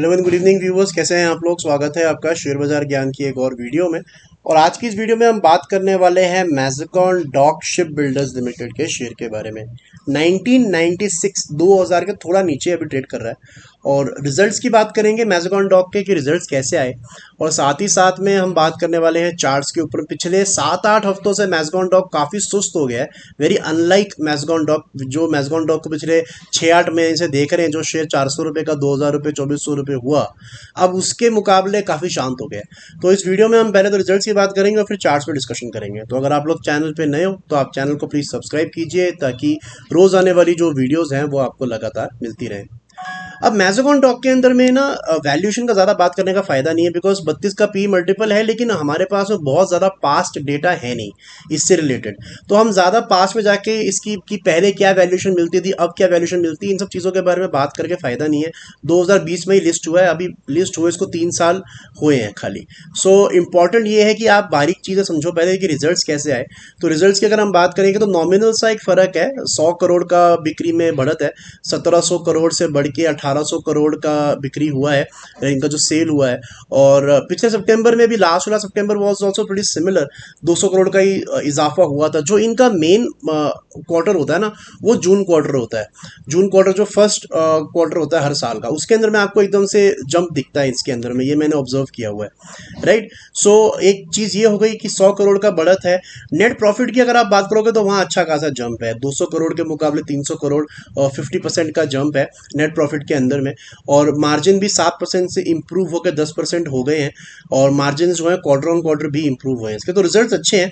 Hello and good evening viewers, कैसे हैं आप लोग। स्वागत है आपका शेयर बाजार ज्ञान की एक और वीडियो में। और आज की इस वीडियो में हम बात करने वाले हैं मैज़ेगॉन डॉक शिप बिल्डर्स लिमिटेड के शेयर के बारे में। 1996 2000 के थोड़ा नीचे अभी ट्रेड कर रहा है। और रिजल्ट्स की बात करेंगे मैज़ेगॉन डॉक के कि रिजल्ट्स कैसे आए, और साथ ही साथ में हम बात करने वाले हैं चार्ट्स के ऊपर। पिछले 7-8 हफ्तों से मैज़ेगॉन डॉक काफ़ी सुस्त हो गया है, वेरी अनलाइक मैज़ेगॉन डॉक। जो मैज़ेगॉन डॉक को पिछले 6-8 महीने से देख रहे हैं, जो शेयर 400 रुपये का 2000 रुपये 2400 रुपये हुआ, अब उसके मुकाबले काफ़ी शांत हो गया है। तो इस वीडियो में हम पहले तो रिजल्ट्स की बात करेंगे और फिर चार्ट्स पे डिस्कशन करेंगे। तो अगर आप लोग चैनल पे नए हो तो आप चैनल को प्लीज़ सब्सक्राइब कीजिए, ताकि रोज़ आने वाली जो वीडियोज़ हैं वो आपको लगातार मिलती रहें। अब मैज़ेगॉन डॉक के अंदर में ना वैल्यूएशन का ज़्यादा बात करने का फ़ायदा नहीं है, बिकॉज 32 का पी मल्टीपल है, लेकिन हमारे पास में बहुत ज़्यादा पास्ट डेटा है नहीं इससे रिलेटेड। तो हम ज़्यादा पास्ट में जाके इसकी कि पहले क्या वैल्यूएशन मिलती थी, अब क्या वैल्यूएशन मिलती है, इन सब चीज़ों के बारे में बात करके फ़ायदा नहीं है। 2020 में ही लिस्ट हुआ है, अभी लिस्ट हुए इसको 3 साल हुए हैं खाली। सो इम्पॉर्टेंट ये है कि आप बारीक चीज़ें समझो पहले कि रिजल्ट्स कैसे आए। तो रिजल्ट्स की अगर हम बात करेंगे तो नॉमिनल सा एक फ़र्क है, 100 करोड़ का बिक्री में बढ़त है। 1700 करोड़ से बढ़ के 1800 करोड़ का बिक्री हुआ है, इनका जो सेल हुआ है। और पिछले सितंबर में भी, लास्ट वाला September was also pretty similar, 200 crore का ही इजाफा हुआ था। जो इनका मेन क्वार्टर होता है ना, वो जून क्वार्टर होता है। जून क्वार्टर जो फर्स्ट क्वार्टर होता है हर साल का, उसके अंदर में आपको एकदम से जंप दिखता है इसके अंदर में, ये मैंने ऑब्जर्व किया हुआ है, राइट। सो एक चीज़ ये हो गई कि 100 करोड़ का बढ़त है। नेट प्रॉफिट की अगर आप बात करोगे तो वहाँ अच्छा खासा जंप है, 200 करोड़ के मुकाबले 300 करोड़, और 50% का जंप है नेट प्रॉफिट के अंदर में। और मार्जिन भी 7% से इंप्रूव होकर 10% हो गए हैं, और मार्जिन जो है क्वार्टर ऑन क्वार्टर भी इंप्रूव हुए हैं इसके। तो रिजल्ट्स अच्छे हैं,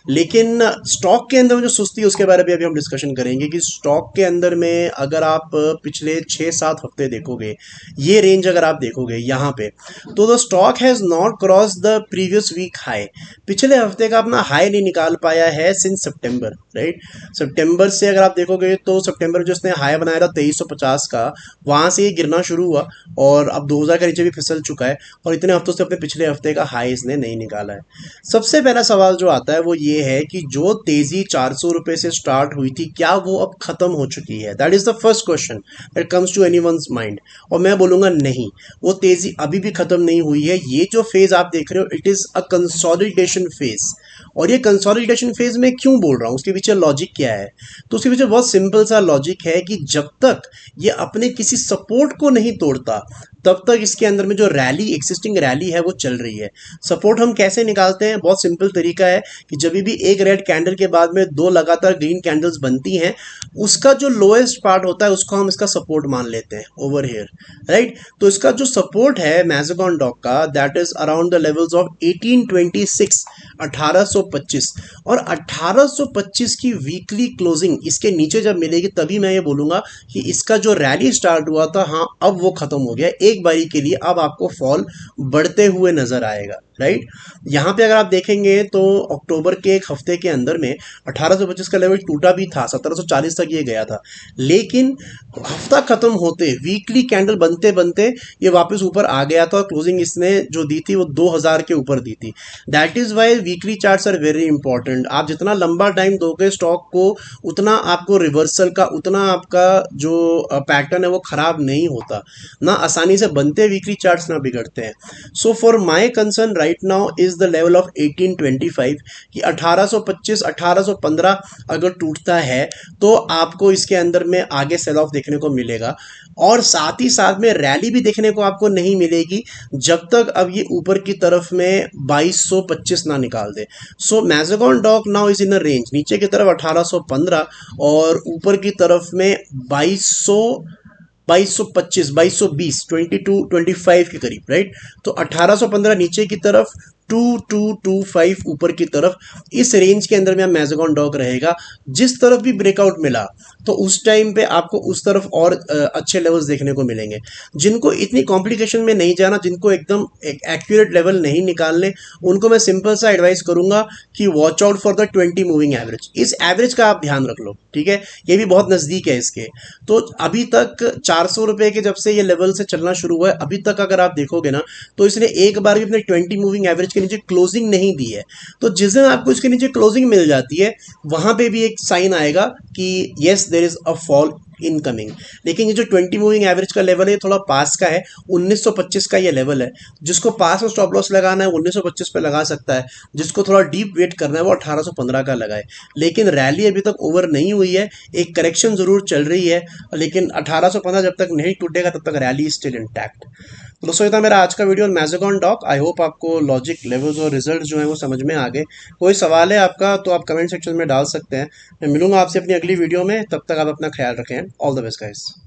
लेकिन स्टॉक के अंदर में जो सुस्ती है उसके बारे में अभी हम डिस्कशन करेंगे कि स्टॉक के अंदर में अगर आप पिछले 6-7 हफ्ते देखोगे, ये रेंज अगर आप देखोगे यहाँ पे, तो the stock has not cross the previous week high. पिछले हफ्ते का अपना हाई नहीं निकाल पाया है सिंस सितंबर, राइट। सितंबर से अगर आप देखोगे तो सितंबर जो इसने हाई बनाया था 2350 का, वहाँ से ये गिरना शुरू हुआ और अब 2000 के नीचे भी फिसल चुका है, और इतने हफ्तों से अपने पिछले हफ्ते का हाई इसने नहीं निकाला है। सबसे पहला सवाल जो आता है वो ये है कि जो तेजी 400 रुपए से स्टार्ट हुई थी, क्या वो अब खत्म हो चुकी है? That is the first question that comes to anyone's mind. और मैं बोलूंगा नहीं, वो तेजी अभी भी खत्म नहीं हुई है। ये जो फेज आप देख रहे हो, it is a consolidation phase. और ये कंसोलिडेशन फेज में क्यों बोल रहा हूँ, उसके पीछे लॉजिक क्या है? तो उसके पीछे बहुत सिंपल सा लॉजिक है कि जब तक ये अपने किसी सपोर्ट को नहीं तोड़ता, तब तक इसके अंदर में जो रैली, एग्जिस्टिंग रैली है, वो चल रही है। सपोर्ट हम कैसे निकालते हैं? बहुत सिंपल तरीका है कि जब भी एक रेड कैंडल के बाद में 2 लगातार ग्रीन कैंडल्स बनती हैं, उसका जो लोएस्ट पार्ट होता है उसको हम इसका सपोर्ट मान लेते हैं, ओवर हियर, राइट। तो इसका जो सपोर्ट है मैज़ेगॉन डॉक का, that is around the levels of 1826, 1825। और 1825 की वीकली क्लोजिंग इसके नीचे जब मिलेगी, तभी मैं ये बोलूंगा कि इसका जो रैली स्टार्ट हुआ था, हाँ अब वो खत्म हो गया एक बारी के लिए। अब आपको फॉल बढ़ते हुए नजर आएगा, राइट। यहाँ पे अगर आप देखेंगे तो अक्टूबर के एक हफ्ते के अंदर में 1825 का लेवल टूटा भी था, 1740 तक ये गया था, लेकिन हफ्ता खत्म होते, वीकली कैंडल बनते बनते ये वापस ऊपर आ गया था, और क्लोजिंग इसने जो दी थी वो 2000 के ऊपर दी थी। That is why weekly charts are very important. आप जितना लंबा टाइम दोगे स्टॉक को, उतना आपको रिवर्सल का, उतना आपका जो पैटर्न है वो खराब नहीं होता ना, आसानी से बनते वीकली चार्ट्स ना बिगड़ते हैं। So for my concern right now is the level of 1825, कि 1825 1815 अगर टूटता है तो आपको इसके अंदर में आगे सेल ऑफ देखने को मिलेगा। और साथ ही साथ में रैली भी देखने को आपको नहीं मिलेगी जब तक अब ये ऊपर की तरफ में 2225 ना निकाल दे। So Mazagon dock now is in a range, नीचे की तरफ 1815 और ऊपर की तरफ में 2225, 2220, 2225 के करीब, राइट। तो 1815 नीचे की तरफ, 2225 ऊपर की तरफ, इस रेंज के अंदर में मैज़ेगॉन डॉक रहेगा। जिस तरफ भी ब्रेकआउट मिला तो उस टाइम पे आपको उस तरफ और अच्छे लेवल्स देखने को मिलेंगे। जिनको इतनी कॉम्प्लिकेशन में नहीं जाना, जिनको एकदम एक एक्यूरेट लेवल नहीं निकालने, उनको मैं सिंपल सा एडवाइस करूंगा कि watch out for the 20 moving average. इस एवरेज का आप ध्यान रख लो, ठीक है, ये भी बहुत नज़दीक है इसके। तो अभी तक 400 रुपए के जब से ये लेवल से चलना शुरू हुआ है, अभी तक अगर आप देखोगे ना, तो इसने एक बार भी अपने 20 मूविंग एवरेज के नीचे क्लोजिंग नहीं दी है। तो जिस दिन आपको इसके नीचे क्लोजिंग मिल जाती है, वहां पे भी एक साइन आएगा कि yes there is a fall incoming. लेकिन ये जो 20 मूविंग एवरेज का लेवल है ये थोड़ा पास का है, 1925 का ये लेवल है। जिसको पास में स्टॉप लॉस लगाना है 1925 पे लगा सकता है, जिसको थोड़ा डीप वेट करना है वो 1815 का लगाए। लेकिन रैली अभी तक ओवर नहीं हुई है, एक करेक्शन जरूर चल रही है, लेकिन 1815 जब तक नहीं टूटेगा तब तक रैली स्टिल इंटैक्ट। तो दोस्तों ये था मेरा आज का वीडियो मैज़ेगॉन डॉक। आई होप आपको लॉजिक, लेवल्स और रिजल्ट जो है वो समझ में आ गए। कोई सवाल है आपका तो आप कमेंट सेक्शन में डाल सकते हैं। मैं मिलूंगा आपसे अपनी अगली वीडियो में, तब तक आप अपना ख्याल रखें। All the best guys.